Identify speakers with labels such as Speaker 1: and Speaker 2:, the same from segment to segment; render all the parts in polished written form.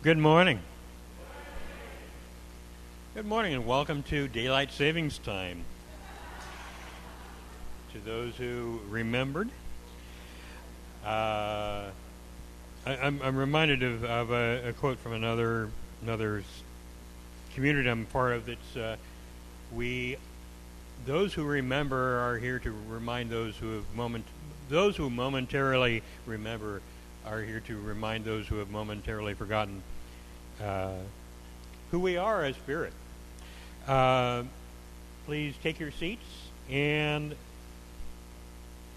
Speaker 1: Good morning. Good morning and welcome to Daylight Savings Time. To those who remembered, I'm reminded of a quote from another community I'm part of. That's those who remember are here to remind those who momentarily remember are here to remind those who have momentarily forgotten who we are as spirit. Please take your seats, and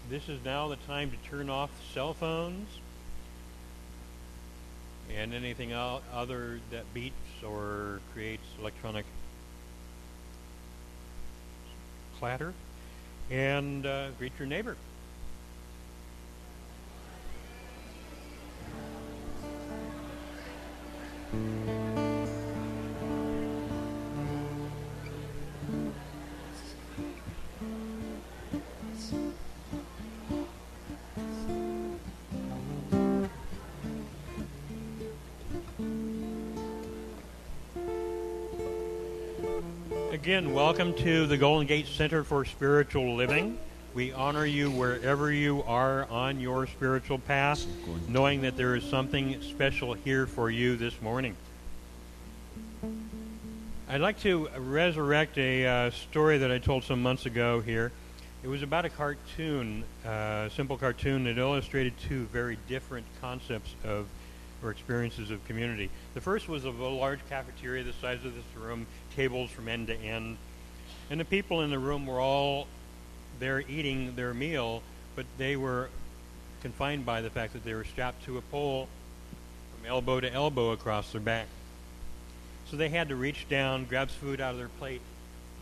Speaker 1: this is now the time to turn off cell phones and anything other that beeps or creates electronic clatter, and greet your neighbor. Again, welcome to the Golden Gate Center for Spiritual Living. We honor you wherever you are on your spiritual path, knowing that there is something special here for you this morning. I'd like to resurrect a story that I told some months ago here. It was about a cartoon, a simple cartoon that illustrated two very different concepts of or experiences of community. The first was of a large cafeteria the size of this room, tables from end to end, and the people in the room were all there eating their meal, but they were confined by the fact that they were strapped to a pole from elbow to elbow across their back. So they had to reach down, grab food out of their plate,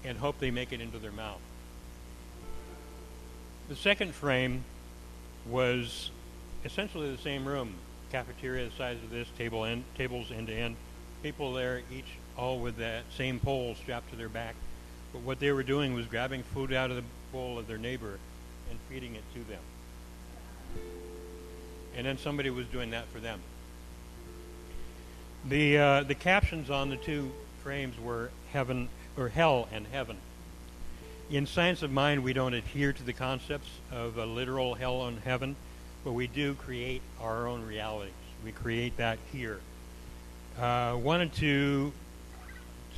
Speaker 1: and hope they make it into their mouth. The second frame was essentially the same room, cafeteria the size of this, tables end to end, people there each all with that same pole strapped to their back. But what they were doing was grabbing food out of the bowl of their neighbor and feeding it to them. And then somebody was doing that for them. The captions on the two frames were heaven or hell and heaven. In Science of Mind, we don't adhere to the concepts of a literal hell and heaven, but we do create our own realities. We create that here. Wanted to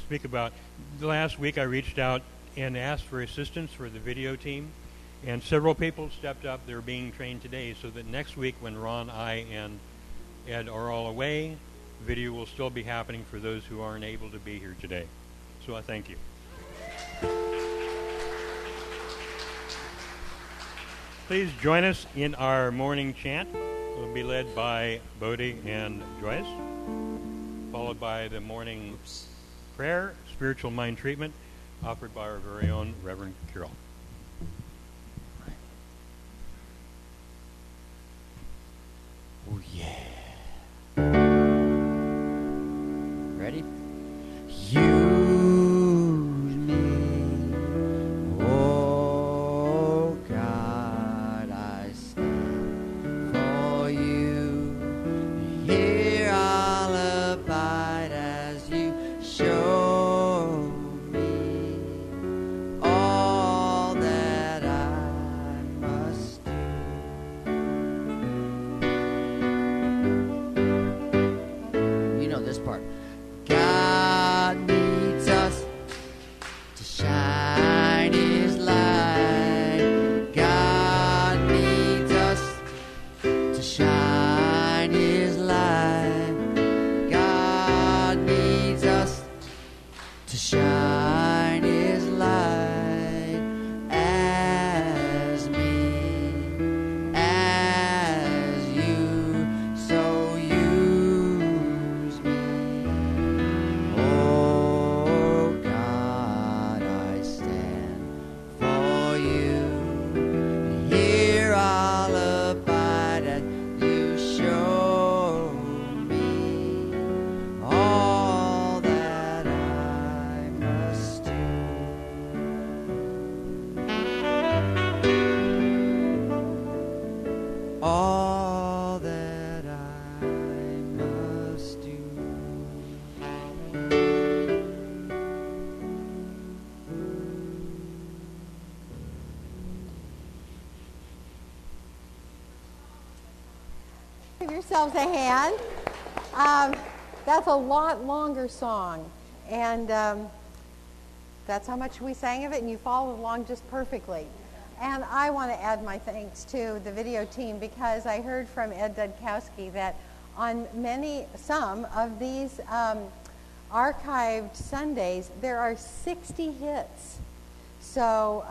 Speaker 1: speak about, last week I reached out and asked for assistance for the video team, and several people stepped up. They're being trained today so that next week when Ron, I, and Ed are all away, video will still be happening for those who aren't able to be here today. So I thank you. Please join us in our morning chant. It will be led by Bodhi and Joyce, followed by the morning prayer, spiritual mind treatment, offered by our very own Reverend Karyl.
Speaker 2: Oh, yeah. Ready? Use me, oh God, I stand for you. Here I'll abide as you show me all that I must do. You know this part. God needs us to shine His light. God needs us to shine His light. God needs us to shine His light as me, as you, so use me. Oh God, I stand for you. Here I'll abide and you show me all that I must
Speaker 3: yourselves a hand. That's a lot longer song, and that's how much we sang of it, and you followed along just perfectly. And I want to add my thanks to the video team, because I heard from Ed Dudkowski that on some of these archived Sundays, there are 60 hits. So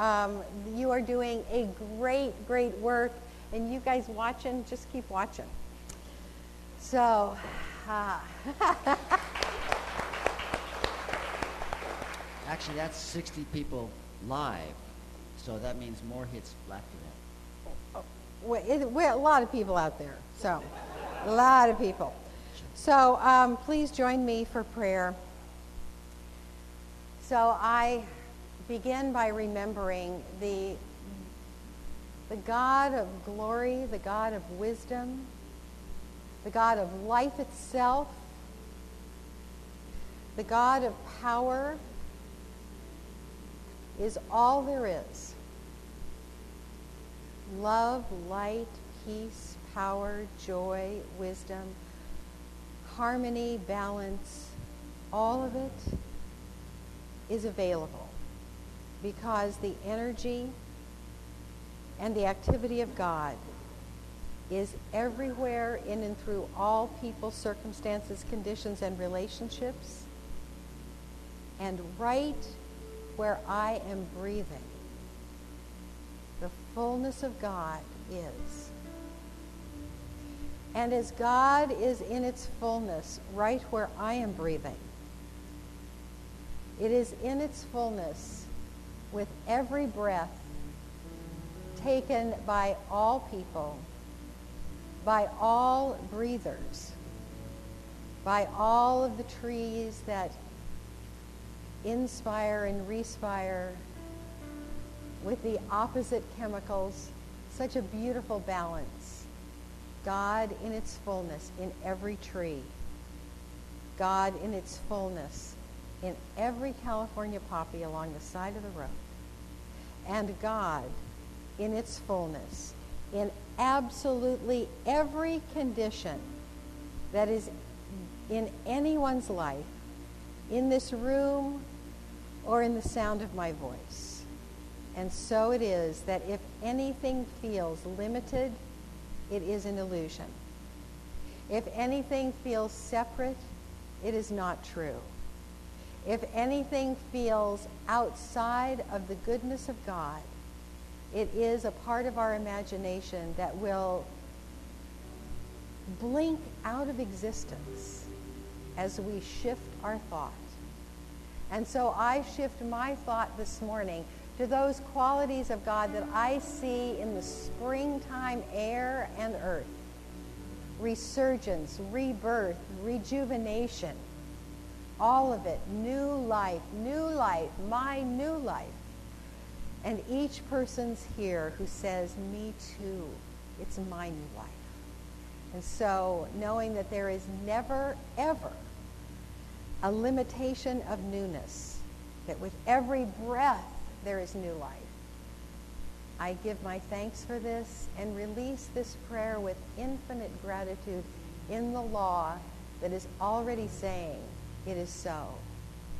Speaker 3: you are doing a great, great work, and you guys watching, just keep watching. So,
Speaker 2: Actually, that's 60 people live, so that means more hits after that.
Speaker 3: we're a lot of people out there, so a lot of people. So please join me for prayer. So I begin by remembering the God of glory, the God of wisdom, the God of life itself, the God of power is all there is. Love, light, peace, power, joy, wisdom, harmony, balance, all of it is available, because the energy and the activity of God is everywhere in and through all people, circumstances, conditions, and relationships. And right where I am breathing, the fullness of God is. And as God is in its fullness right where I am breathing, it is in its fullness with every breath taken by all people, by all breathers, by all of the trees that inspire and respire with the opposite chemicals, such a beautiful balance. God in its fullness in every tree. God in its fullness in every California poppy along the side of the road. And God in its fullness in absolutely every condition that is in anyone's life, in this room or in the sound of my voice. And so it is that if anything feels limited, it is an illusion. If anything feels separate, it is not true. If anything feels outside of the goodness of God, it is a part of our imagination that will blink out of existence as we shift our thought. And so I shift my thought this morning to those qualities of God that I see in the springtime air and earth. Resurgence, rebirth, rejuvenation, all of it, new life, my new life. And each person's here who says, me too, it's my new life. And so knowing that there is never, ever a limitation of newness, that with every breath there is new life. I give my thanks for this and release this prayer with infinite gratitude in the law that is already saying it is so.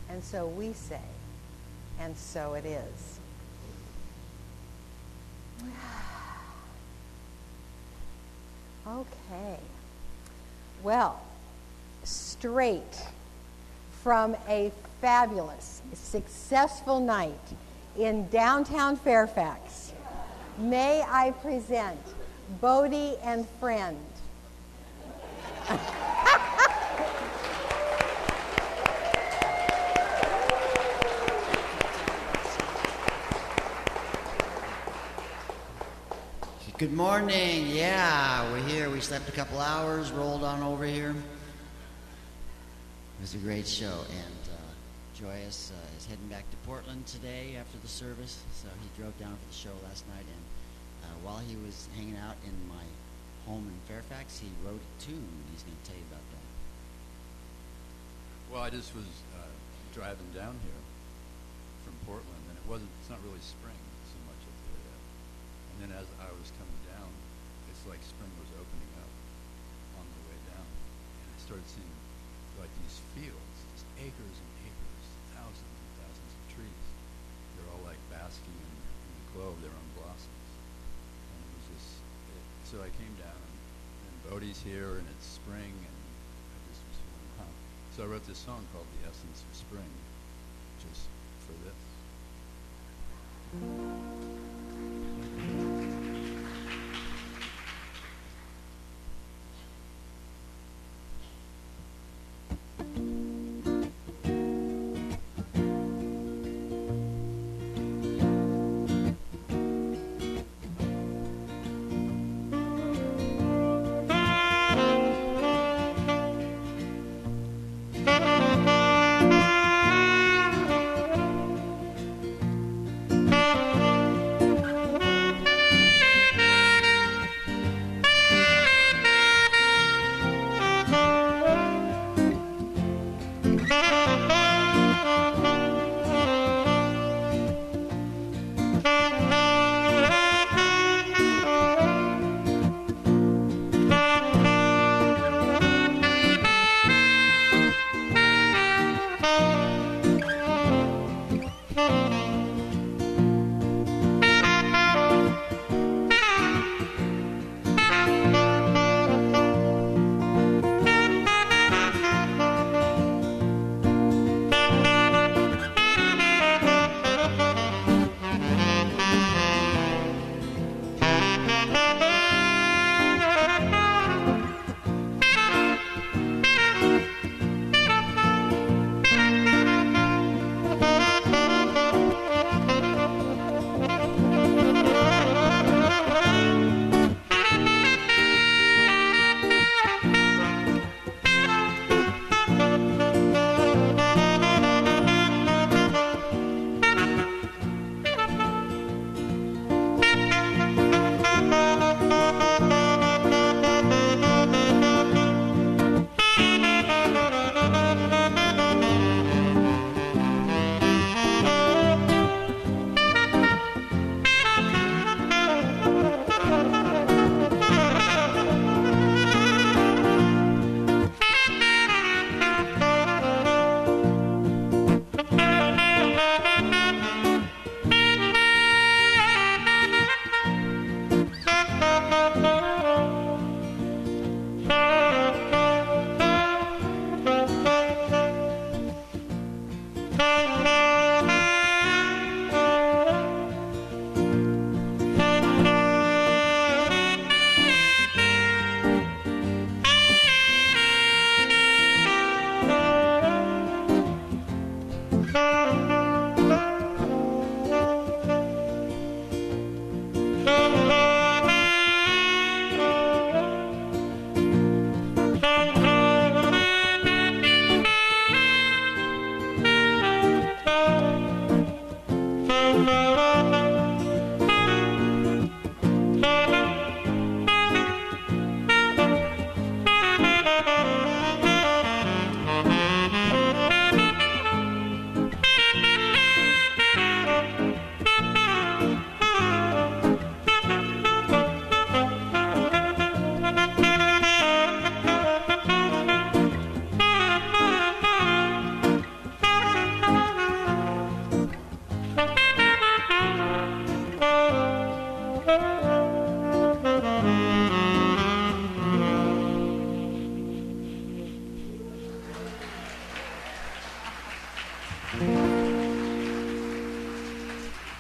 Speaker 3: And so we say, and so it is. Okay. Well, straight from a fabulous, successful night in downtown Fairfax, may I present Bodie and Friend.
Speaker 2: Good morning. Yeah, we're here. We slept a couple hours, rolled on over here. It was a great show, and Joyous is heading back to Portland today after the service, so he drove down for the show last night, and while he was hanging out in my home in Fairfax, he wrote a tune, and he's going to tell you about that.
Speaker 4: Well, I just was driving down here from Portland, and it's not really spring so much up there yet. And then as I was coming down, it's like spring was opening up on started seeing like these fields, just acres and acres, thousands and thousands of trees. They're all like basking in the glow of their own blossoms. And it was just, so I came down, and Bodhi's here, and it's spring, and I just was feeling, huh. So I wrote this song called The Essence of Spring, just for this.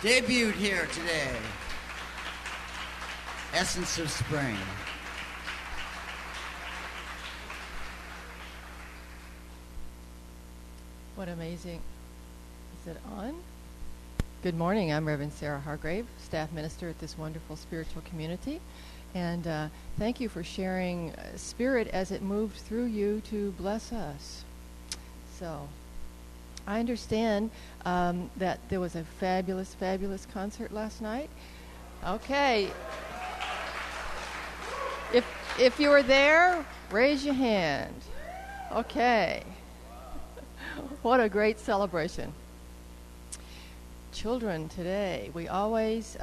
Speaker 2: Debuted here today, Essence of Spring.
Speaker 5: What amazing. Is it on? Good morning. I'm Reverend Sarah Hargrave, staff minister at this wonderful spiritual community. And thank you for sharing Spirit as it moved through you to bless us. So I understand that there was a fabulous, fabulous concert last night. Okay. If you were there, raise your hand. Okay. What a great celebration. Children today, we always,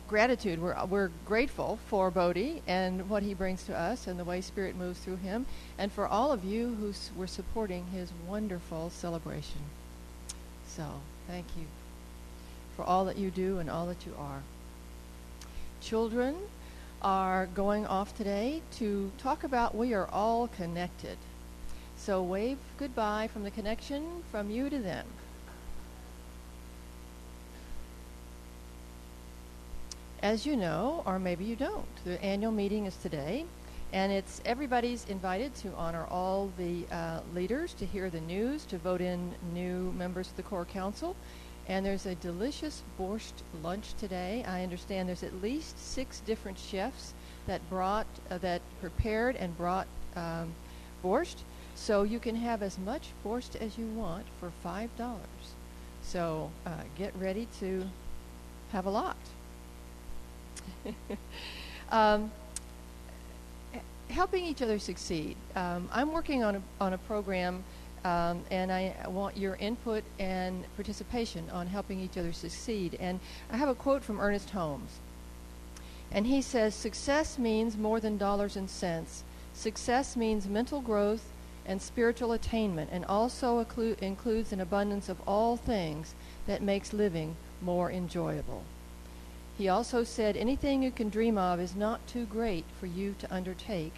Speaker 5: gratitude. We're grateful for Bodhi and what he brings to us and the way Spirit moves through him, and for all of you who were supporting his wonderful celebration. So, thank you for all that you do and all that you are. Children are going off today to talk about we are all connected. So wave goodbye from the connection from you to them. As you know, or maybe you don't, the annual meeting is today, and everybody's invited to honor all the leaders, to hear the news, to vote in new members of the Core Council. And there's a delicious borscht lunch today. I understand there's at least 6 different chefs that prepared and brought borscht. So you can have as much borscht as you want for $5. So get ready to have a lot. Helping each other succeed. I'm working on a program, and I want your input and participation on helping each other succeed. And I have a quote from Ernest Holmes. And he says, "Success means more than dollars and cents. Success means mental growth and spiritual attainment, and also includes an abundance of all things that makes living more enjoyable." He also said, "Anything you can dream of is not too great for you to undertake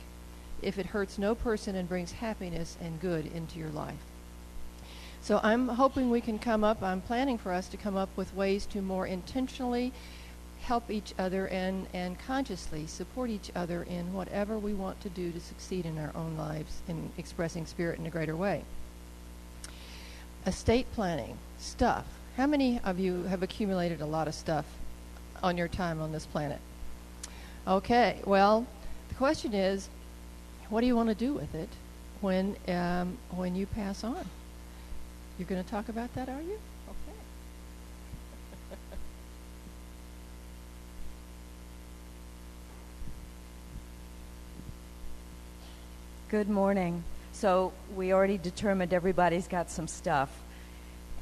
Speaker 5: if it hurts no person and brings happiness and good into your life." So I'm hoping we can I'm planning for us to come up with ways to more intentionally help each other and consciously support each other in whatever we want to do to succeed in our own lives in expressing Spirit in a greater way. Estate planning, stuff. How many of you have accumulated a lot of stuff on your time on this planet? Okay, well, the question is, what do you want to do with it when you pass on? You're going to talk about that, are you? Okay.
Speaker 6: Good morning. So we already determined everybody's got some stuff.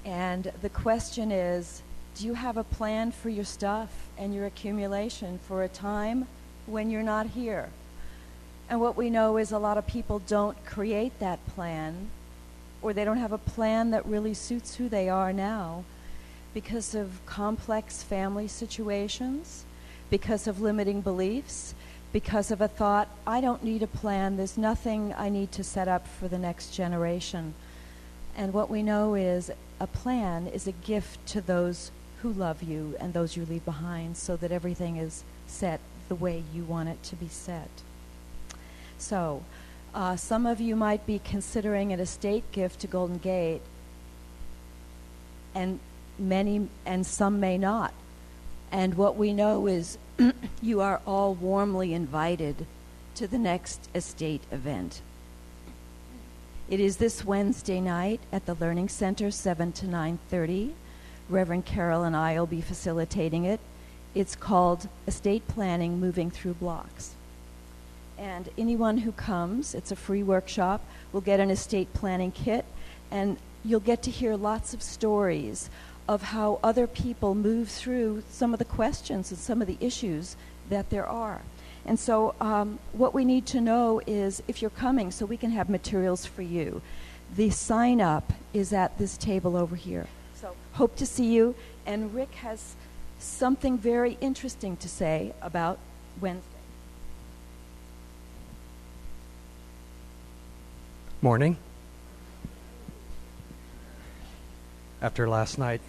Speaker 6: And the question is, do you have a plan for your stuff and your accumulation for a time when you're not here? And what we know is a lot of people don't create that plan, or they don't have a plan that really suits who they are now because of complex family situations, because of limiting beliefs, because of a thought, I don't need a plan, there's nothing I need to set up for the next generation. And what we know is a plan is a gift to those who love you and those you leave behind, so that everything is set the way you want it to be set. So, some of you might be considering an estate gift to Golden Gate, and some may not. And what we know is you are all warmly invited to the next estate event. It is this Wednesday night at the Learning Center, 7 to 9:30. Reverend Karyl and I will be facilitating it. It's called Estate Planning Moving Through Blocks. And anyone who comes, it's a free workshop, will get an estate planning kit, and you'll get to hear lots of stories of how other people move through some of the questions and some of the issues that there are. And so what we need to know is if you're coming, so we can have materials for you. The sign up is at this table over here. So hope to see you. And Rick has something very interesting to say about Wednesday.
Speaker 7: Morning. After last night,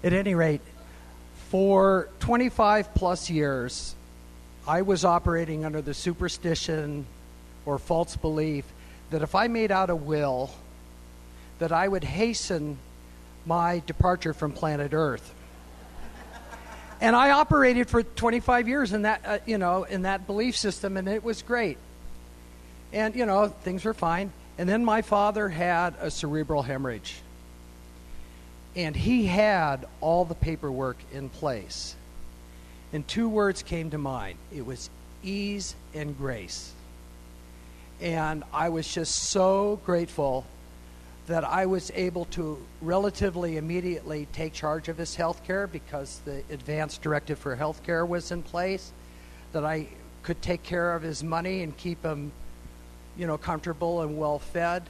Speaker 7: At any rate, for 25 plus years, I was operating under the superstition or false belief that if I made out a will, that I would hasten my departure from planet Earth. And I operated for 25 years in that, in that belief system, and it was great. And, things were fine. And then my father had a cerebral hemorrhage. And he had all the paperwork in place. And 2 words came to mind. It was ease and grace. And I was just so grateful that I was able to relatively immediately take charge of his health care because the advance directive for health care was in place, that I could take care of his money and keep him, comfortable and well fed,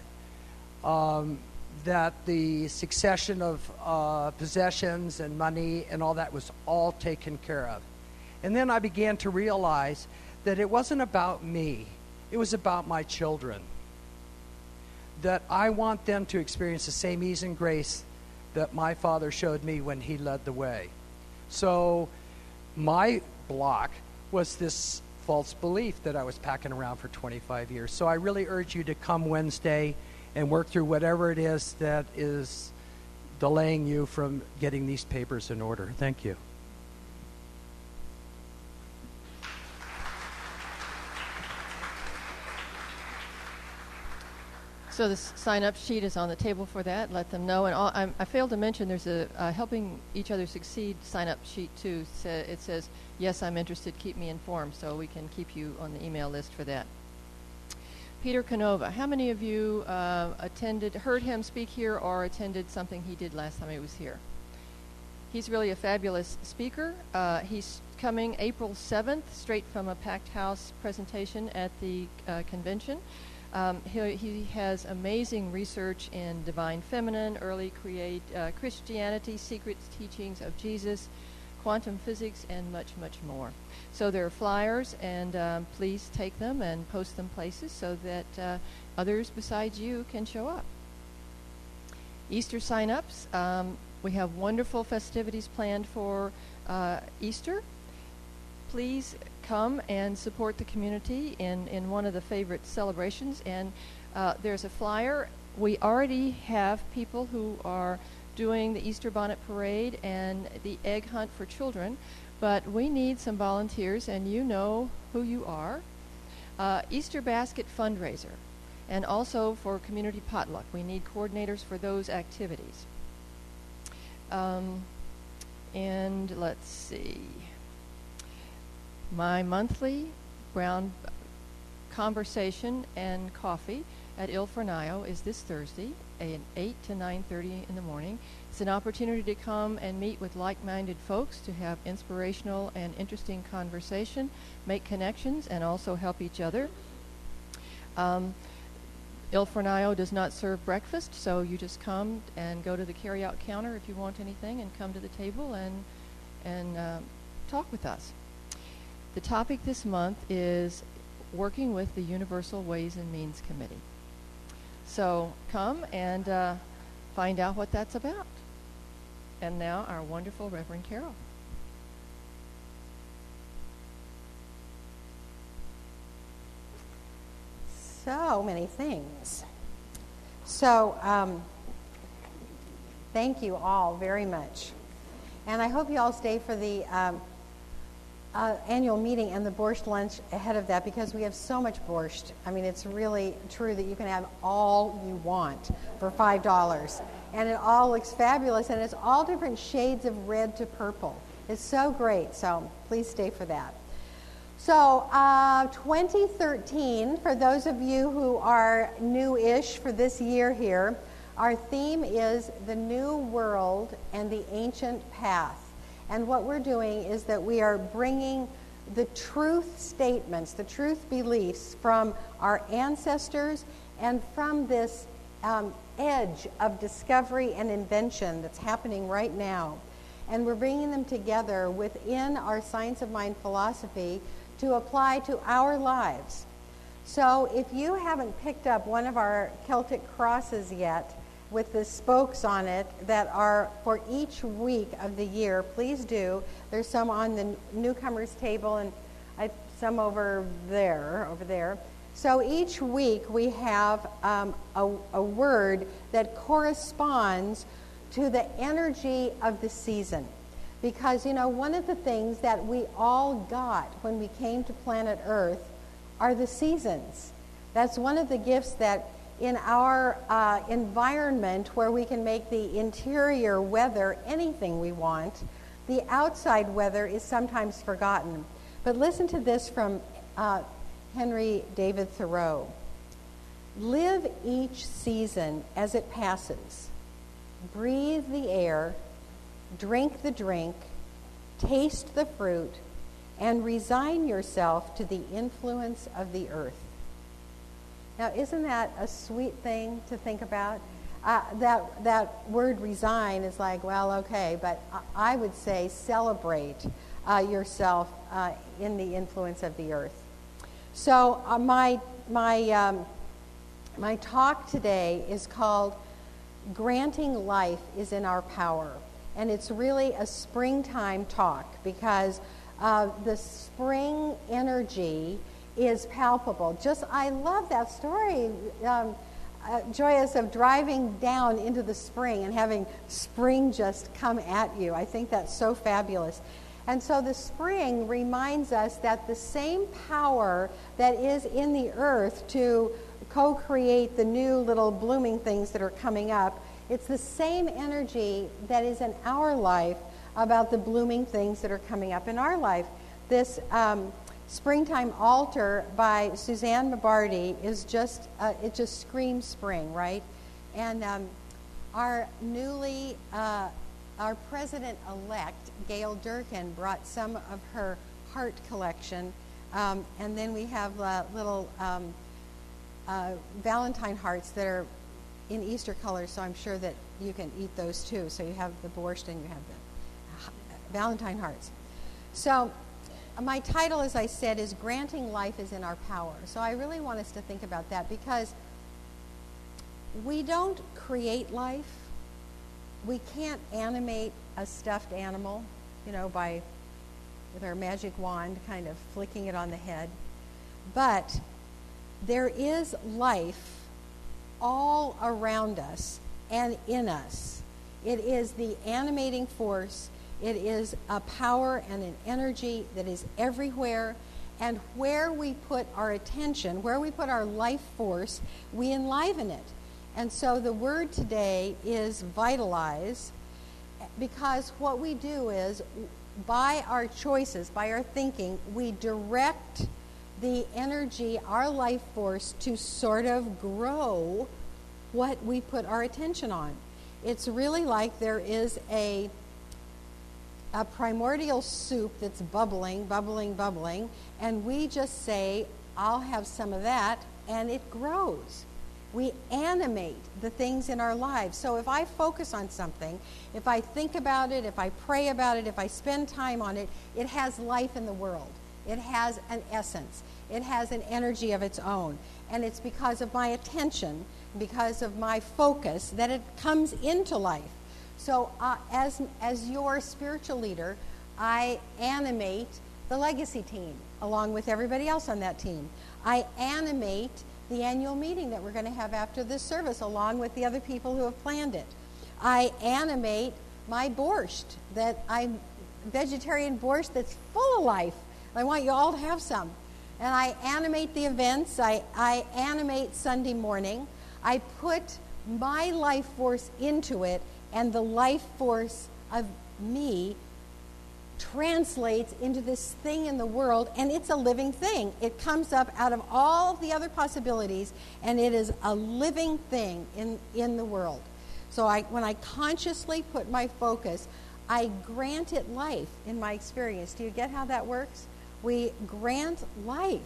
Speaker 7: that the succession of possessions and money and all that was all taken care of. And then I began to realize that it wasn't about me, it was about my children. That I want them to experience the same ease and grace that my father showed me when he led the way. So my block was this false belief that I was packing around for 25 years. So I really urge you to come Wednesday and work through whatever it is that is delaying you from getting these papers in order. Thank you.
Speaker 5: So the sign-up sheet is on the table for that. Let them know. And I failed to mention there's a Helping Each Other Succeed sign-up sheet, too. It says, yes, I'm interested, keep me informed, so we can keep you on the email list for that. Peter Canova, how many of you heard him speak here or attended something he did last time he was here? He's really a fabulous speaker. He's coming April 7th, straight from a packed house presentation at the convention. He has amazing research in divine feminine, early Christianity, secret teachings of Jesus, quantum physics, and much, much more. So there are flyers, and please take them and post them places so that others besides you can show up. Easter sign-ups. We have wonderful festivities planned for Easter. Please come and support the community in one of the favorite celebrations. And there's a flyer. We already have people who are doing the Easter bonnet parade and the egg hunt for children, but we need some volunteers, and you know who you are. Easter basket fundraiser, and also for community potluck. We need coordinators for those activities. And let's see. My monthly brown conversation and coffee at Il Fornaio is this Thursday at 8 to 9:30 in the morning. It's an opportunity to come and meet with like-minded folks to have inspirational and interesting conversation, make connections, and also help each other. Il Fornaio does not serve breakfast, so you just come and go to the carry-out counter if you want anything, and come to the table and talk with us. The topic this month is working with the Universal Ways and Means Committee. So come and find out what that's about. And now our wonderful Reverend Karyl.
Speaker 3: So many things. So thank you all very much. And I hope you all stay for the annual meeting and the borscht lunch ahead of that, because we have so much borscht. I mean, it's really true that you can have all you want for $5. And it all looks fabulous, and it's all different shades of red to purple. It's so great, so please stay for that. So 2013, for those of you who are new-ish for this year here, our theme is the new world and the ancient path. And what we're doing is that we are bringing the truth statements, the truth beliefs from our ancestors and from this edge of discovery and invention that's happening right now. And we're bringing them together within our Science of Mind philosophy to apply to our lives. So if you haven't picked up one of our Celtic crosses yet with the spokes on it that are for each week of the year, please do. There's some on the newcomers table and some over there. So each week we have a word that corresponds to the energy of the season. Because, you know, one of the things that we all got when we came to planet Earth are the seasons. That's one of the gifts that in our environment, where we can make the interior weather anything we want, the outside weather is sometimes forgotten. But listen to this from Henry David Thoreau. Live each season as it passes. Breathe the air, drink the drink, taste the fruit, and resign yourself to the influence of the earth. Now, isn't that a sweet thing to think about? That word resign is like, well, okay, but I would say celebrate yourself in the influence of the earth. So my talk today is called Granting Life is in Our Power. And it's really a springtime talk because the spring energy is palpable. I love that story, Joyous, of driving down into the spring and having spring just come at you. I think that's so fabulous. And so the spring reminds us that the same power that is in the earth to co-create the new little blooming things that are coming up, it's the same energy that is in our life about the blooming things that are coming up in our life. This Springtime Altar by Suzanne Mabardi is just, it just screams spring, right? And our president-elect, Gail Durkin, brought some of her heart collection. And then we have little Valentine hearts that are in Easter colors, so I'm sure that you can eat those too. So you have the borscht and you have the Valentine hearts. So my title, as I said, is Granting Life is in Our Power. So I really want us to think about that because we don't create life. We can't animate a stuffed animal, with our magic wand kind of flicking it on the head. But there is life all around us and in us. It is the animating force. It is a power and an energy that is everywhere. And where we put our attention, where we put our life force, we enliven it. And so the word today is vitalize, because what we do is, by our choices, by our thinking, we direct the energy, our life force, to sort of grow what we put our attention on. It's really like there is a primordial soup that's bubbling, bubbling, bubbling, and we just say, I'll have some of that, and it grows. We animate the things in our lives. So if I focus on something, if I think about it, if I pray about it, if I spend time on it, it has life in the world. It has an essence. It has an energy of its own. And it's because of my attention, because of my focus, that it comes into life. So as your spiritual leader, I animate the legacy team along with everybody else on that team. I animate the annual meeting that we're going to have after this service along with the other people who have planned it. I animate my borscht, vegetarian borscht that's full of life. I want you all to have some. And I animate the events. I animate Sunday morning. I put my life force into it, and the life force of me translates into this thing in the world, and it's a living thing. It comes up out of all the other possibilities, and it is a living thing in the world. So when I consciously put my focus, I grant it life in my experience. Do you get how that works? We grant life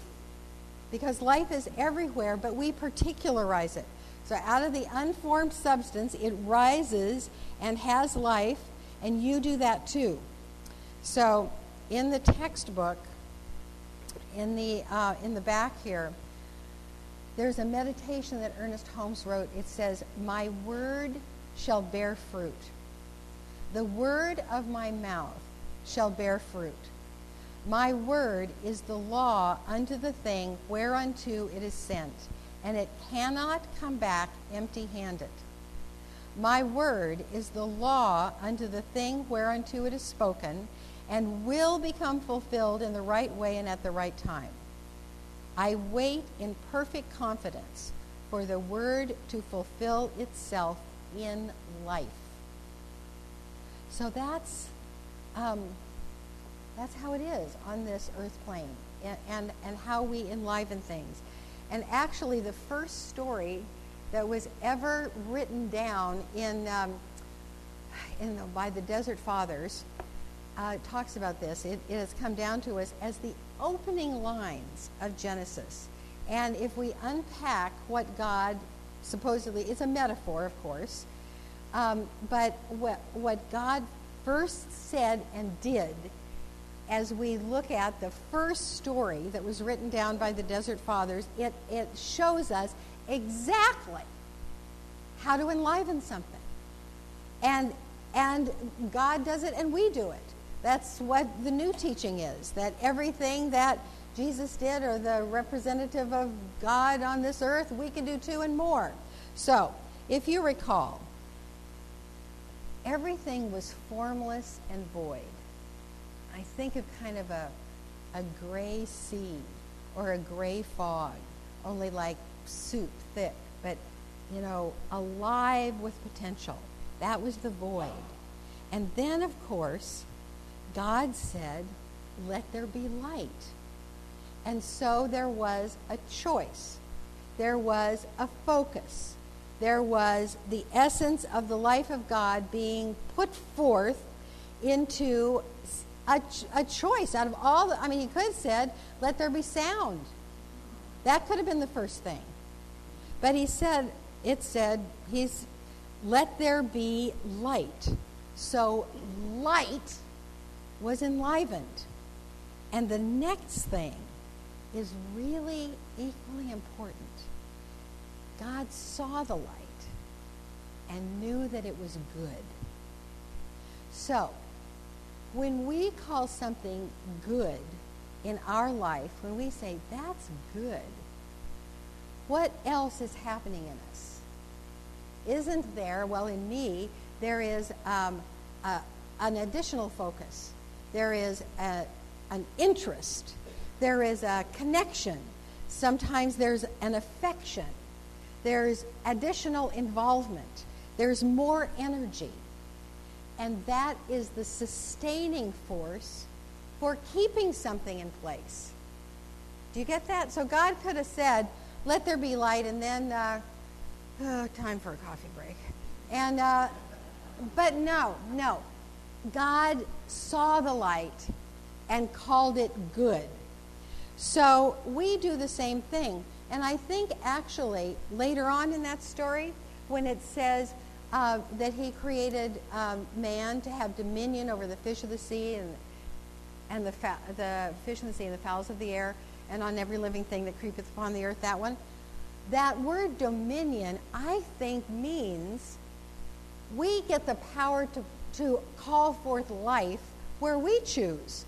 Speaker 3: because life is everywhere, but we particularize it. So out of the unformed substance, it rises and has life, and you do that too. So in the textbook, in the back here, there's a meditation that Ernest Holmes wrote. It says, "My word shall bear fruit. The word of my mouth shall bear fruit. My word is the law unto the thing whereunto it is sent, and it cannot come back empty-handed. My word is the law unto the thing whereunto it is spoken, and will become fulfilled in the right way and at the right time. I wait in perfect confidence for the word to fulfill itself in life." So that's how it is on this earth plane, and how we enliven things. And actually, the first story that was ever written down by the Desert Fathers talks about this. It has come down to us as the opening lines of Genesis. And if we unpack what God supposedly, it's a metaphor, of course, but what God first said and did, as we look at the first story that was written down by the Desert Fathers, it shows us exactly how to enliven something. And God does it and we do it. That's what the new teaching is, that everything that Jesus did, or the representative of God on this earth, we can do too and more. So, if you recall, everything was formless and void. I think of kind of a gray sea or a gray fog, only like soup thick, but alive with potential. That was the void. And then, of course, God said, let there be light. And so there was a choice. There was a focus. There was the essence of the life of God being put forth into a choice out of all he could have said, let there be sound. That could have been the first thing. But let there be light. So light was enlivened. And the next thing is really equally important. God saw the light and knew that it was good. So, when we call something good in our life, when we say, that's good, what else is happening in us? Isn't there, well, in me, there is an additional focus. There is an interest. There is a connection. Sometimes there's an affection. There's additional involvement. There's more energy. And that is the sustaining force for keeping something in place. Do you get that? So God could have said, let there be light, and then time for a coffee break. And but no. God saw the light and called it good. So we do the same thing. And I think actually later on in that story, when it says that he created man to have dominion over the fish of the sea and the fish of the sea and the fowls of the air, and on every living thing that creepeth upon the earth, that word dominion, I think, means we get the power to call forth life where we choose.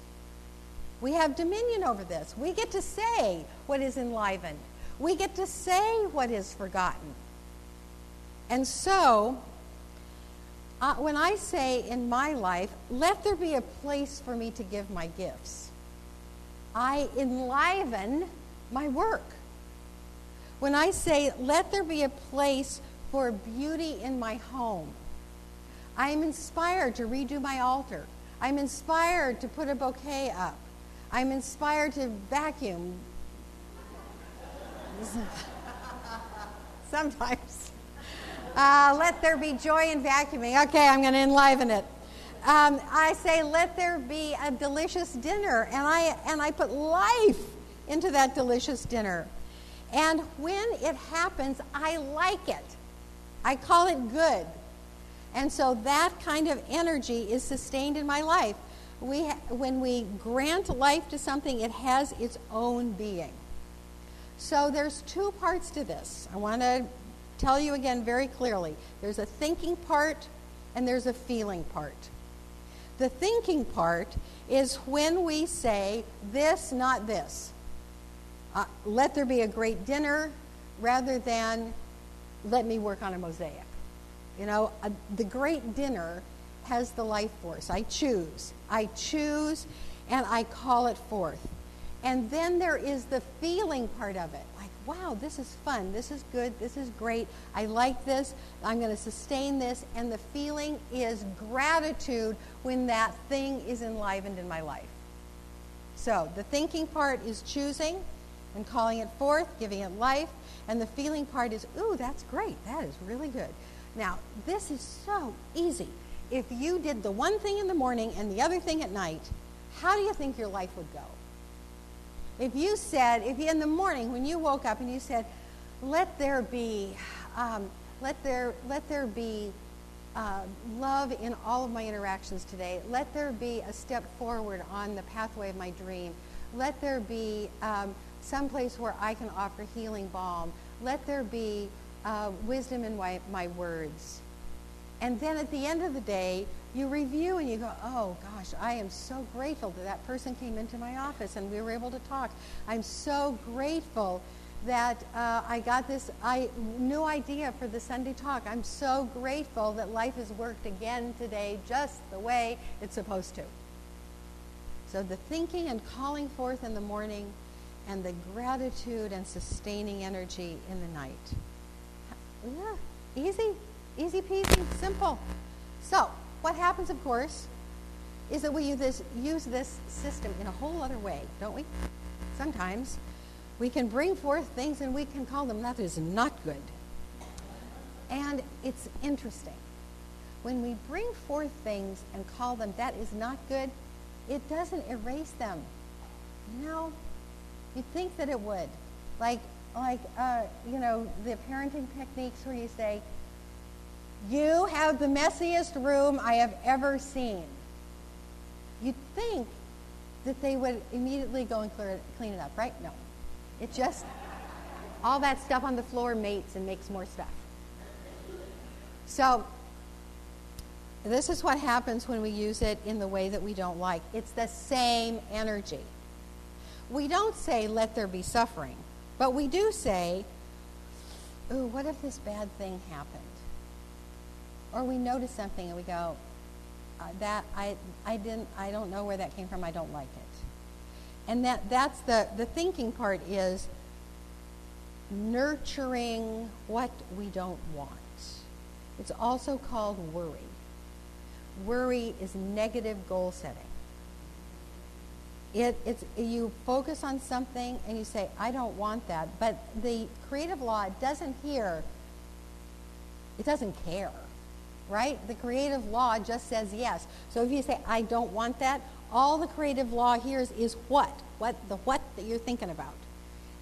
Speaker 3: We have dominion over this. We get to say what is enlivened. We get to say what is forgotten. And so, when I say in my life, let there be a place for me to give my gifts, I enliven my work. When I say, let there be a place for beauty in my home, I am inspired to redo my altar. I'm inspired to put a bouquet up. I'm inspired to vacuum. Sometimes. Let there be joy in vacuuming. Okay, I'm going to enliven it. I say, let there be a delicious dinner, and I put life into that delicious dinner. And when it happens, I like it. I call it good. And so that kind of energy is sustained in my life. When we grant life to something, it has its own being. So there's two parts to this. I want to tell you again very clearly. There's a thinking part and there's a feeling part. The thinking part is when we say this, not this. Let there be a great dinner rather than let me work on a mosaic. The great dinner has the life force. I choose, and I call it forth. And then there is the feeling part of it. Like, wow, this is fun. This is good. This is great. I like this. I'm going to sustain this. And the feeling is gratitude when that thing is enlivened in my life. So the thinking part is choosing, and calling it forth, giving it life. And the feeling part is, ooh, that's great. That is really good. Now, this is so easy. If you did the one thing in the morning and the other thing at night, how do you think your life would go? If you in the morning when you woke up and you said, let there be love in all of my interactions today. Let there be a step forward on the pathway of my dream. Let there be some place where I can offer healing balm. Let there be wisdom in my words. And then at the end of the day, you review and you go, oh gosh, I am so grateful that person came into my office and we were able to talk. I'm so grateful that I got this new idea for the Sunday talk. I'm so grateful that life has worked again today just the way it's supposed to. So the thinking and calling forth in the morning and the gratitude and sustaining energy in the night. Yeah, easy peasy, simple. So what happens, of course, is that we use this system in a whole other way, don't we? Sometimes we can bring forth things and we can call them that is not good. And it's interesting. When we bring forth things and call them that is not good, it doesn't erase them. No, you'd think that it would. Like the parenting techniques where you say, you have the messiest room I have ever seen. You'd think that they would immediately go and clean it up, right? No. It just, all that stuff on the floor mates and makes more stuff. So, this is what happens when we use it in the way that we don't like. It's the same energy. We don't say, let there be suffering, but we do say, ooh, what if this bad thing happened? Or we notice something and we go, I don't know where that came from, I don't like it. And that's the thinking part is nurturing what we don't want. It's also called worry. Worry is negative goal setting. You focus on something and you say, I don't want that. But the creative law doesn't care, right? The creative law just says yes. So if you say, I don't want that, all the creative law hears is what that you're thinking about.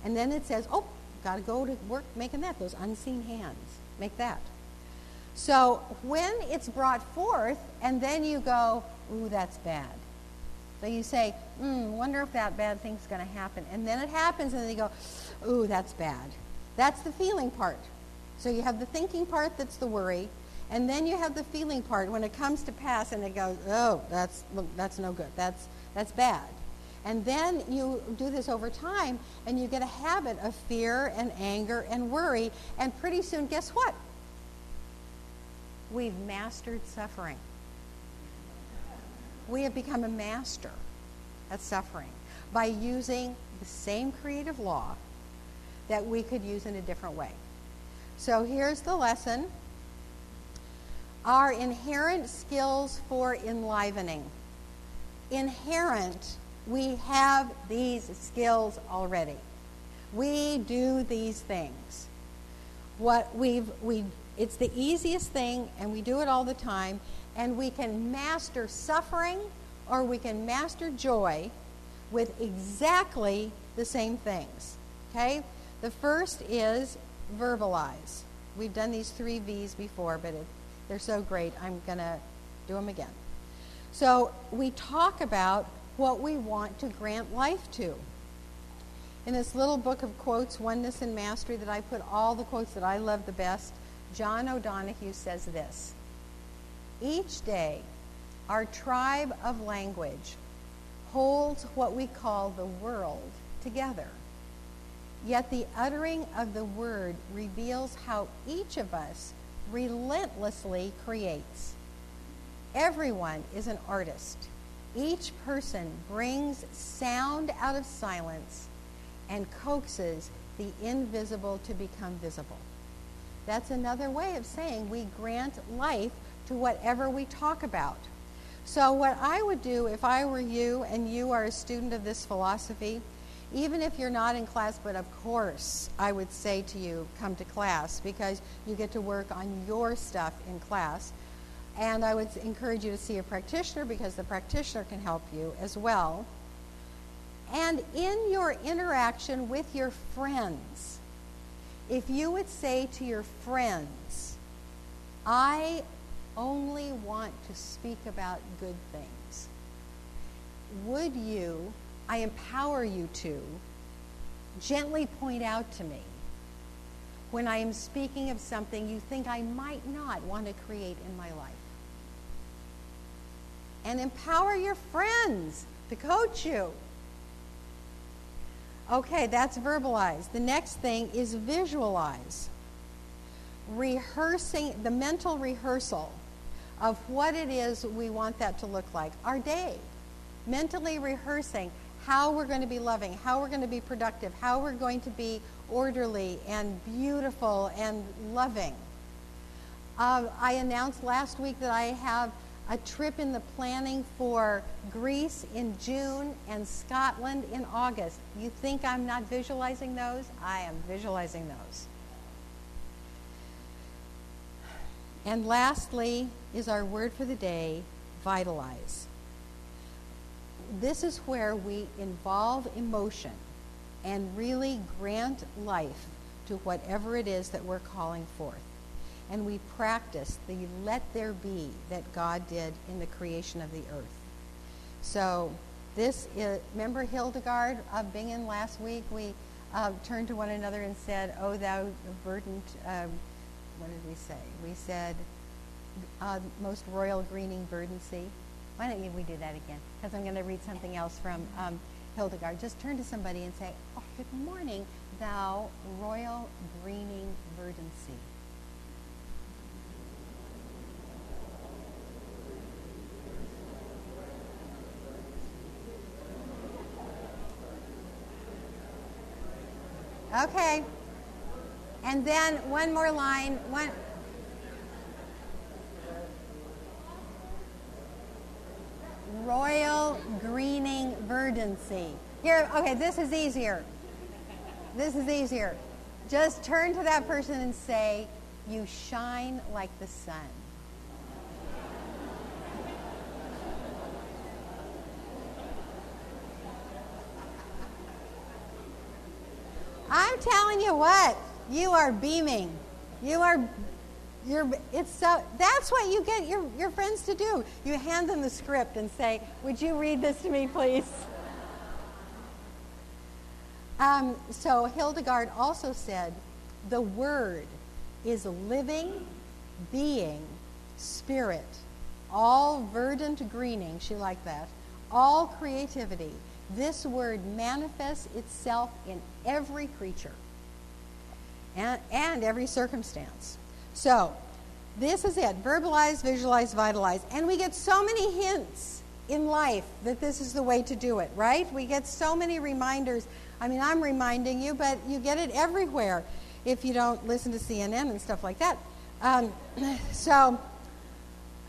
Speaker 3: And then it says, oh, got to go to work making that, those unseen hands, make that. So when it's brought forth and then you go, ooh, that's bad. So you say, wonder if that bad thing's going to happen. And then it happens and then you go, ooh, that's bad. That's the feeling part. So you have the thinking part, that's the worry. And then you have the feeling part when it comes to pass and it goes, oh, that's no good. That's bad. And then you do this over time and you get a habit of fear and anger and worry. And pretty soon, guess what? We've mastered suffering. We have become a master at suffering by using the same creative law that we could use in a different way. So here's the lesson. Our inherent skills for enlivening. Inherent, we have these skills already. We do these things. It's the easiest thing, and we do it all the time, and we can master suffering or we can master joy with exactly the same things. Okay? The first is verbalize. We've done these 3 V's before, but they're so great, I'm going to do them again. So we talk about what we want to grant life to. In this little book of quotes, Oneness and Mastery, that I put all the quotes that I love the best, John O'Donohue says this: each day, our tribe of language holds what we call the world together. Yet the uttering of the word reveals how each of us relentlessly creates. Everyone is an artist. Each person brings sound out of silence and coaxes the invisible to become visible. That's another way of saying we grant life to whatever we talk about. So what I would do if I were you and you are a student of this philosophy Even if you're not in class, but of course, I would say to you, come to class because you get to work on your stuff in class. And I would encourage you to see a practitioner because the practitioner can help you as well. And in your interaction with your friends, if you would say to your friends, I only want to speak about good things, would you, I empower you to, gently point out to me when I am speaking of something you think I might not want to create in my life? And empower your friends to coach you. Okay, that's verbalize. The next thing is visualize. Rehearsing, the mental rehearsal of what it is we want that to look like. Our day. Mentally rehearsing how we're going to be loving, how we're going to be productive, how we're going to be orderly and beautiful and loving. I announced last week that I have a trip in the planning for Greece in June and Scotland in August. You think I'm not visualizing those? I am visualizing those. And lastly is our word for the day, vitalize. This is where we involve emotion and really grant life to whatever it is that we're calling forth. And we practice the let there be that God did in the creation of the earth. So this is, remember Hildegard of Bingen last week? We turned to one another and said, oh, thou verdant, what did we say? We said, most royal greening verdancy. Why don't we do that again? Because I'm going to read something else from Hildegard. Just turn to somebody and say, oh, good morning, thou royal greening verdancy. Okay. And then one more line. Royal greening verdancy. Here, okay, this is easier. This is easier. Just turn to that person and say, you shine like the sun. I'm telling you what, you are beaming. It's so, that's what you get your friends to do. You hand them the script and say, would you read this to me, please? So Hildegard also said, the word is a living being, spirit, all verdant greening, she liked that, all creativity. This word manifests itself in every creature and every circumstance. So this is it. Verbalize, visualize, vitalize. And we get so many hints in life that this is the way to do it, right? We get so many reminders. I mean, I'm reminding you, but you get it everywhere if you don't listen to CNN and stuff like that. So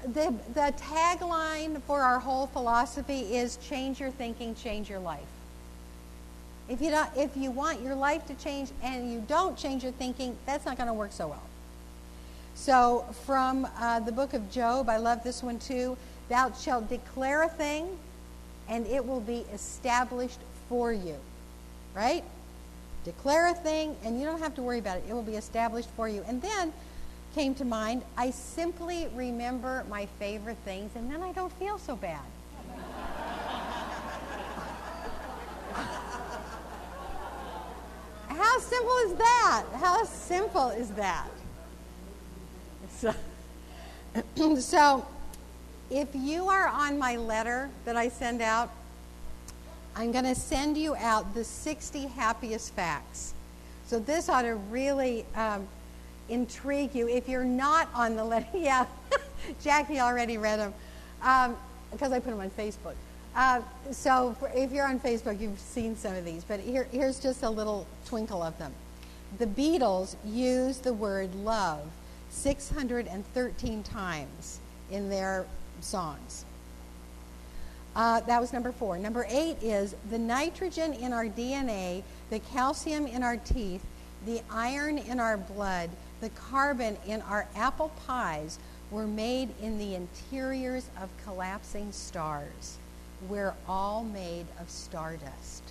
Speaker 3: the tagline for our whole philosophy is change your thinking, change your life. If you want your life to change and you don't change your thinking, that's not going to work so well. So from the book of Job, I love this one too. Thou shalt declare a thing, and it will be established for you. Right? Declare a thing, and you don't have to worry about it. It will be established for you. And then came to mind, I simply remember my favorite things, and then I don't feel so bad. How simple is that? How simple is that? So if you are on my letter that I send out, I'm going to send you out the 60 happiest facts. So this ought to really intrigue you. If you're not on the letter, yeah, Jackie already read them because I put them on Facebook. If you're on Facebook, you've seen some of these, but here's just a little twinkle of them. The Beatles use the word love 613 times in their songs. That was number 4. Number 8 is the nitrogen in our DNA, the calcium in our teeth, the iron in our blood, the carbon in our apple pies were made in the interiors of collapsing stars. We're all made of stardust.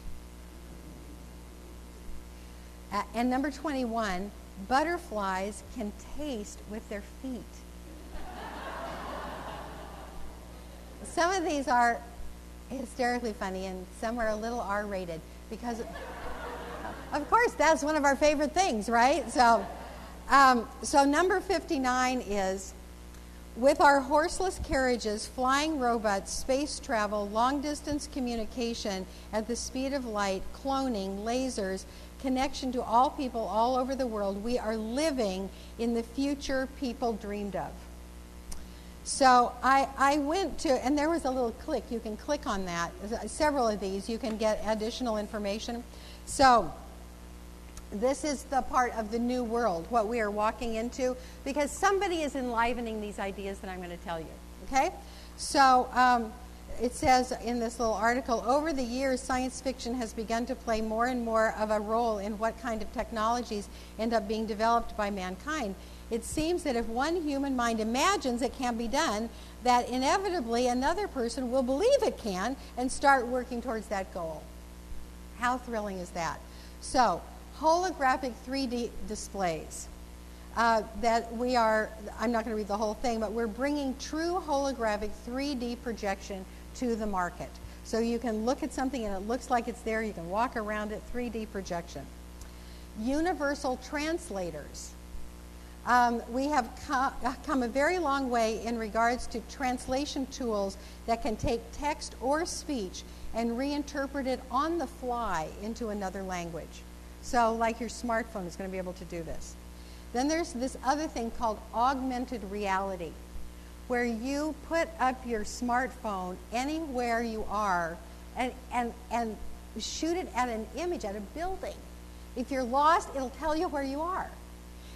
Speaker 3: And number 21, butterflies can taste with their feet. Some of these are hysterically funny and some are a little R-rated because, of course, that's one of our favorite things, right? So number 59 is, with our horseless carriages, flying robots, space travel, long-distance communication at the speed of light, cloning, lasers, connection to all people all over the world, we are living in the future people dreamed of. So I went to, and there was a little click. You can click on that. Several of these, you can get additional information. So this is the part of the new world, what we are walking into, because somebody is enlivening these ideas that I'm going to tell you. Okay? So it says in this little article, over the years, science fiction has begun to play more and more of a role in what kind of technologies end up being developed by mankind. It seems that if one human mind imagines it can be done, that inevitably another person will believe it can and start working towards that goal. How thrilling is that? So, holographic 3D displays. That we are, I'm not going to read the whole thing, but we're bringing true holographic 3D projection to the market. So you can look at something and it looks like it's there. You can walk around it, 3D projection. Universal translators. We have come a very long way in regards to translation tools that can take text or speech and reinterpret it on the fly into another language. So like your smartphone is going to be able to do this. Then there's this other thing called augmented reality, where you put up your smartphone anywhere you are and shoot it at an image, at a building. If you're lost, it'll tell you where you are.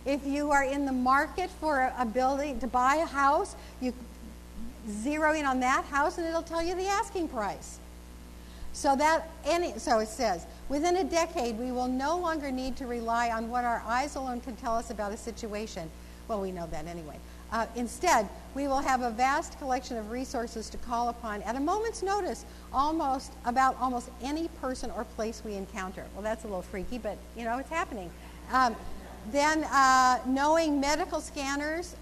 Speaker 3: If you are in the market for a building to buy a house, you zero in on that house and it'll tell you the asking price. So it says, within a decade, we will no longer need to rely on what our eyes alone can tell us about a situation. Well, we know that anyway. Instead, we will have a vast collection of resources to call upon at a moment's notice about almost any person or place we encounter. Well, that's a little freaky, but, it's happening. Then knowing medical scanners,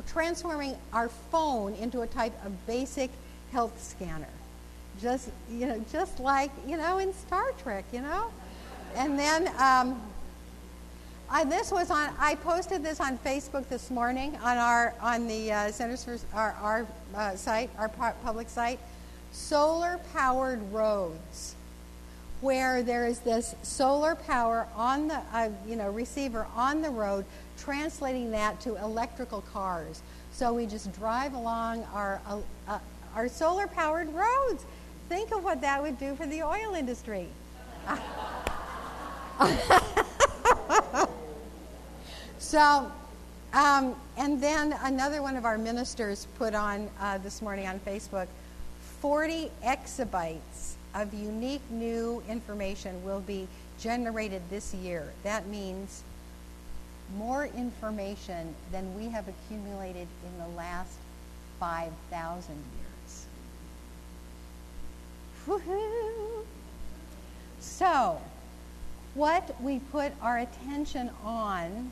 Speaker 3: transforming our phone into a type of basic health scanner. Just like, in Star Trek, And then I posted this on Facebook this morning on the Centers for our site, our public site, solar-powered roads, where there is this solar power on the receiver on the road, translating that to electrical cars. So we just drive along our solar-powered roads. Think of what that would do for the oil industry. So, and then another one of our ministers put on this morning on Facebook, 40 exabytes of unique new information will be generated this year. That means more information than we have accumulated in the last 5,000 years. Woohoo! So, what we put our attention on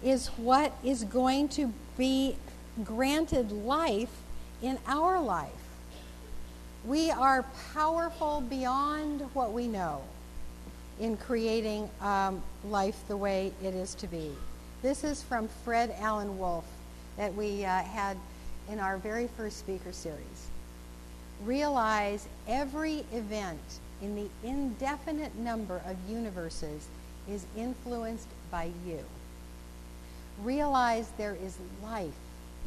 Speaker 3: is what is going to be granted life in our life. We are powerful beyond what we know in creating life the way it is to be. This is from Fred Allen Wolf that we had in our very first speaker series. Realize every event in the indefinite number of universes is influenced by you. Realize there is life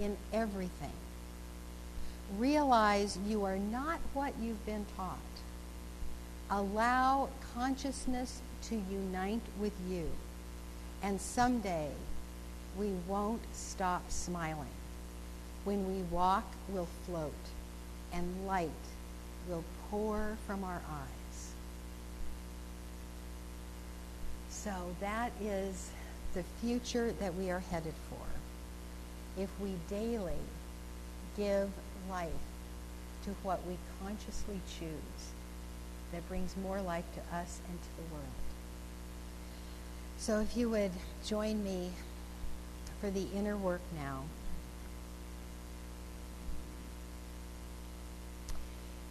Speaker 3: in everything. Realize you are not what you've been taught. Allow consciousness to unite with you. And someday, we won't stop smiling. When we walk, we'll float, and light will pour from our eyes. So that is the future that we are headed for. If we daily give life to what we consciously choose, that brings more life to us and to the world. So if you would join me for the inner work now.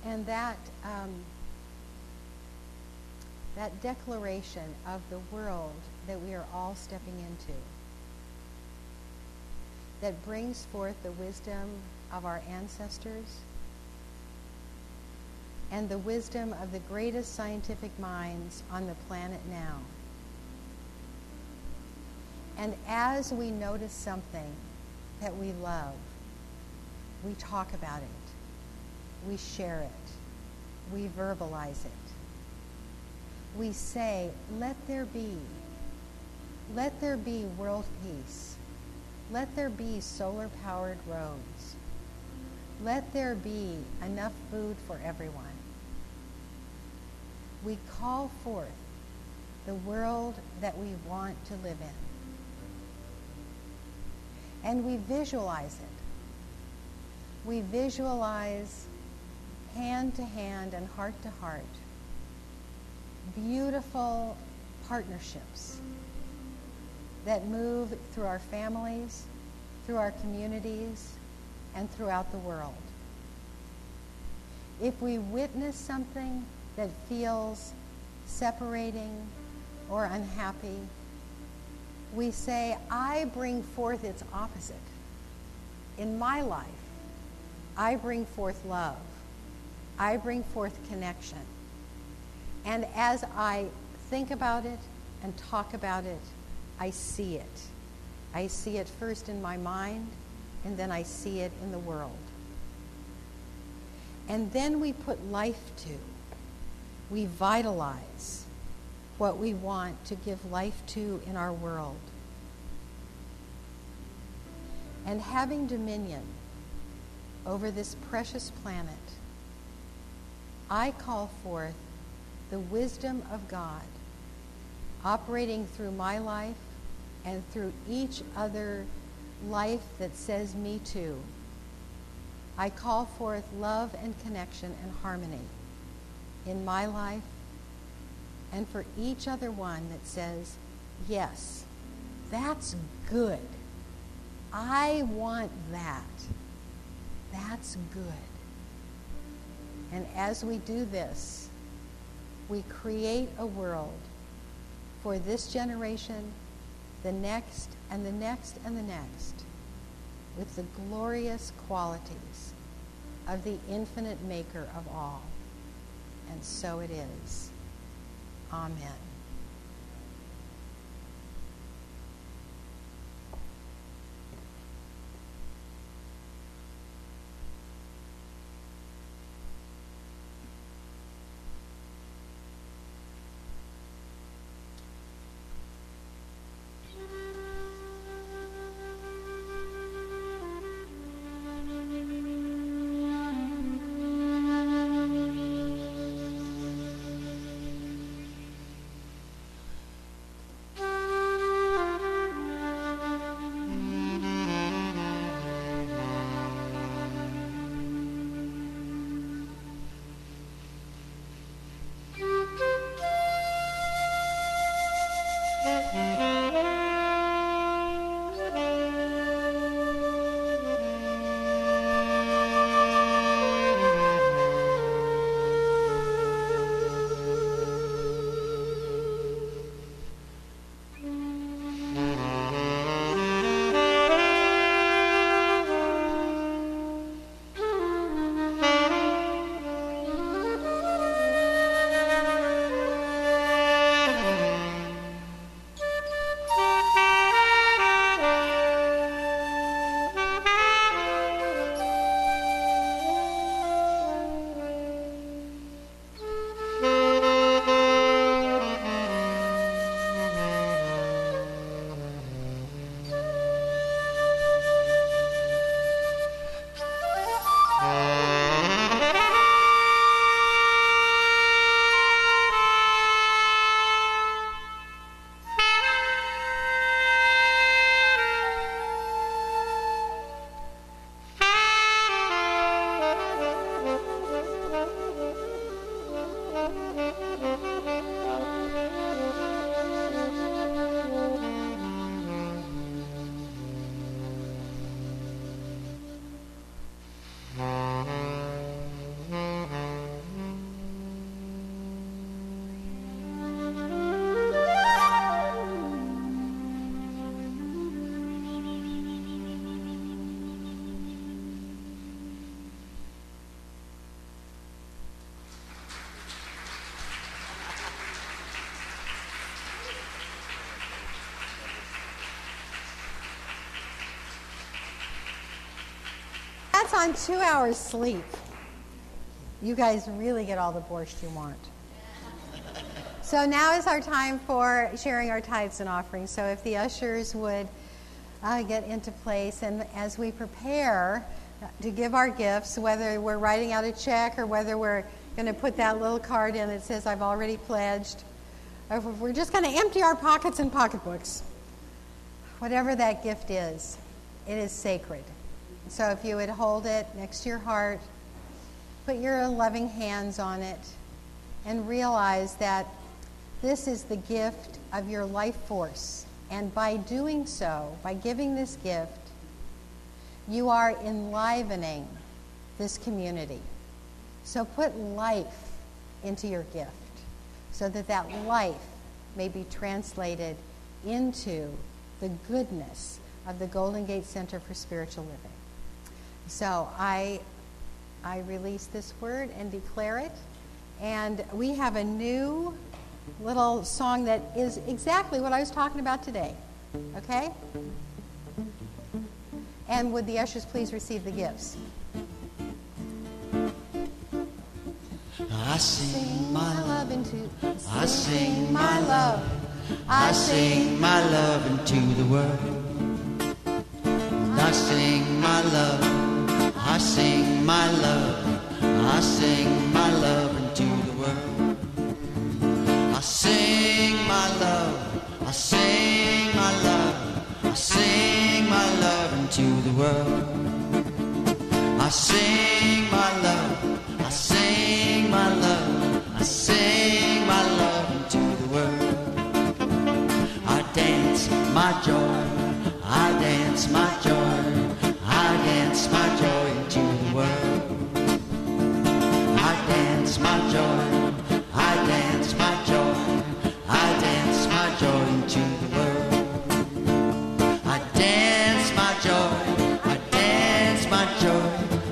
Speaker 3: And that declaration of the world that we are all stepping into, that brings forth the wisdom of our ancestors and the wisdom of the greatest scientific minds on the planet now. And as we notice something that we love, we talk about it, we share it, we verbalize it. We say, let there be world peace. Let there be solar-powered roads. Let there be enough food for everyone. We call forth the world that we want to live in. And we visualize it. We visualize hand to hand and heart to heart beautiful partnerships that move through our families, through our communities, and throughout the world. If we witness something that feels separating or unhappy, we say, I bring forth its opposite. In my life, I bring forth love. I bring forth connection. And as I think about it and talk about it, I see it. I see it first in my mind, and then I see it in the world. And then we put life to, we vitalize what we want to give life to in our world. And having dominion over this precious planet, I call forth the wisdom of God operating through my life and through each other life that says me too. I call forth love and connection and harmony in my life and for each other one that says, yes, that's good. I want that. That's good. And as we do this, we create a world for this generation, the next, and the next, and the next, with the glorious qualities of the infinite maker of all. And so it is. Amen. That's on 2 hours sleep. You guys really get all the borscht you want. So now is our time for sharing our tithes and offerings. So if the ushers would get into place, and as we prepare to give our gifts, whether we're writing out a check or whether we're going to put that little card in that says, I've already pledged, or if we're just going to empty our pockets and pocketbooks, whatever that gift is, it is sacred. So if you would hold it next to your heart, put your loving hands on it, and realize that this is the gift of your life force. And by doing so, by giving this gift, you are enlivening this community. So put life into your gift so that that life may be translated into the goodness of the Golden Gate Center for Spiritual Living. So I release this word and declare it. And we have a new little song that is exactly what I was talking about today. Okay? And would the ushers please receive the gifts?
Speaker 2: I sing my love into, I sing my love, I sing my love into the world. I sing my love, I sing my love, I sing my love into the world. I sing my love, I sing my love, I sing my love into the world. I sing my love, I sing my love, I sing my love into the world. I dance my joy, I dance my joy, I dance my joy into the world. I dance my joy, I dance my joy, I dance my joy into the world. I dance my joy, I dance my joy,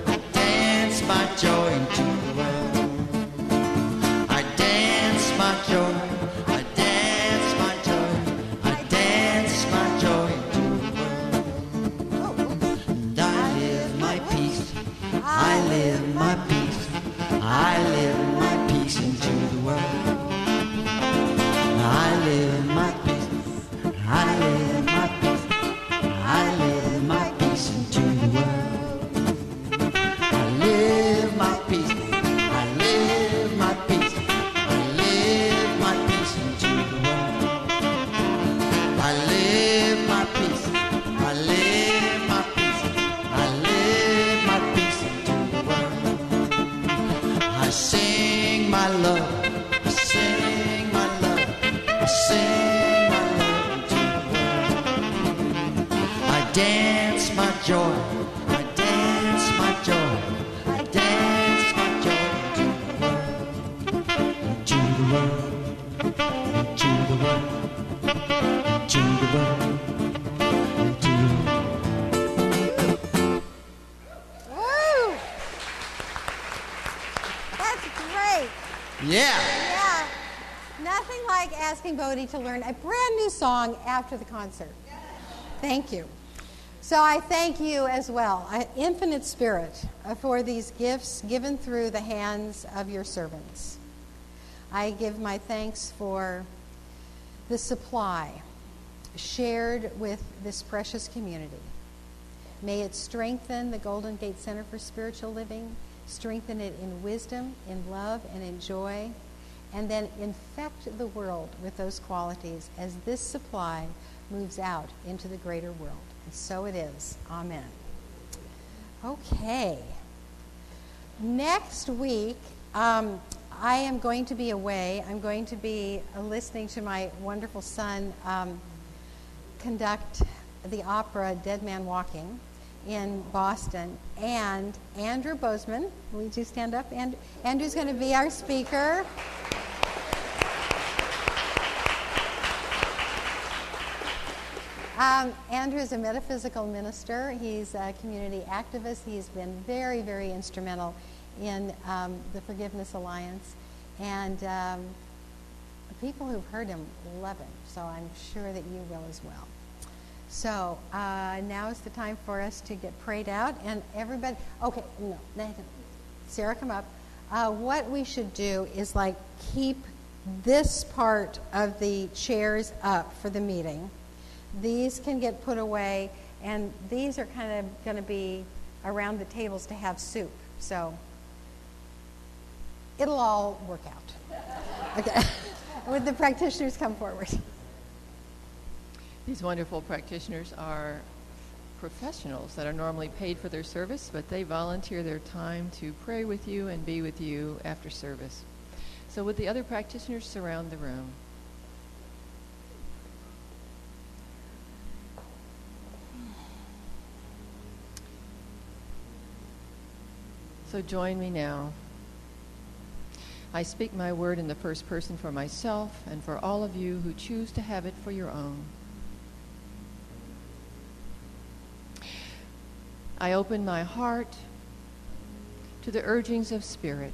Speaker 2: I dance my joy into the world. I dance my joy, I dance my joy, I dance my joy into the world. And I live my peace, I live my peace, I live my peace into the world. I live my peace, I live my peace, I live my peace into the world. I live my peace, I live my peace, I live my peace into the world. I live my peace, I live my peace, I live my peace into the world. I sing my love, I sing my love, I sing my love into the world. I dance my joy, I dance my joy, I dance my joy into the world, into the world, into the world, into the world.
Speaker 3: Woo! That's great.
Speaker 2: Yeah.
Speaker 3: Yeah. Nothing like asking Bodie to learn a brand new song after the concert. Thank you. So I thank you as well, Infinite Spirit, for these gifts given through the hands of your servants. I give my thanks for the supply shared with this precious community. May it strengthen the Golden Gate Center for Spiritual Living, strengthen it in wisdom, in love, and in joy, and then infect the world with those qualities as this supply moves out into the greater world. And so it is. Amen. Okay. Next week, I am going to be away. I'm going to be listening to my wonderful son conduct the opera Dead Man Walking in Boston. And Andrew Bozeman, would you stand up? Andrew's going to be our speaker. Andrew is a metaphysical minister. He's a community activist. He's been very, very instrumental in the Forgiveness Alliance. And people who've heard him love him. So I'm sure that you will as well. So now is the time for us to get prayed out. And everybody, okay, no, Sarah, come up. What we should do is like keep this part of the chairs up for the meeting. These can get put away, and these are kind of going to be around the tables to have soup. So it'll all work out. Okay. Would the practitioners come forward?
Speaker 5: These wonderful practitioners are professionals that are normally paid for their service, but they volunteer their time to pray with you and be with you after service. So would the other practitioners surround the room? So join me now. I speak my word in the first person for myself and for all of you who choose to have it for your own. I open my heart to the urgings of Spirit,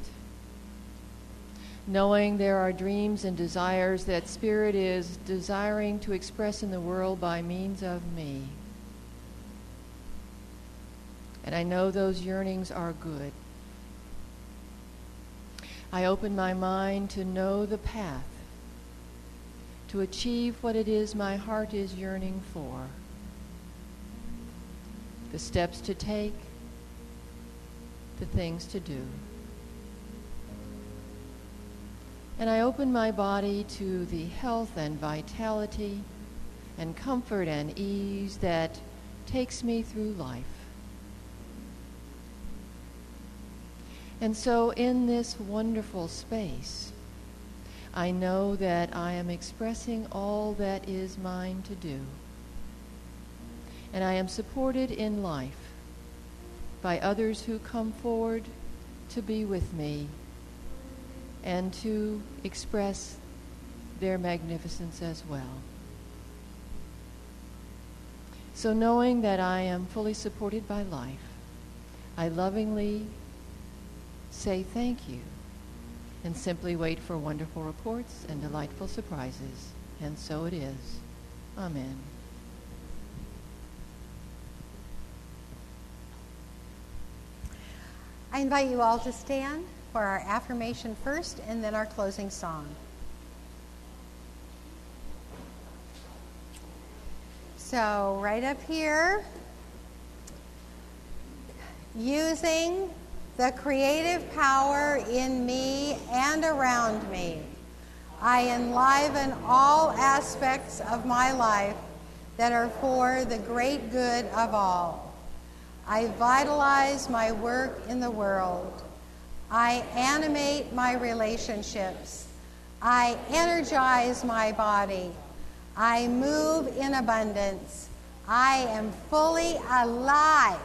Speaker 5: knowing there are dreams and desires that Spirit is desiring to express in the world by means of me. And I know those yearnings are good. I open my mind to know the path, to achieve what it is my heart is yearning for, the steps to take, the things to do. And I open my body to the health and vitality and comfort and ease that takes me through life. And so in this wonderful space, I know that I am expressing all that is mine to do. And I am supported in life by others who come forward to be with me and to express their magnificence as well. So knowing that I am fully supported by life, I lovingly say thank you and simply wait for wonderful reports and delightful surprises. And so it is. Amen.
Speaker 3: I invite you all to stand for our affirmation first and then our closing song. So right up here, using the creative power in me and around me, I enliven all aspects of my life that are for the great good of all. I vitalize my work in the world. I animate my relationships. I energize my body. I move in abundance. I am fully alive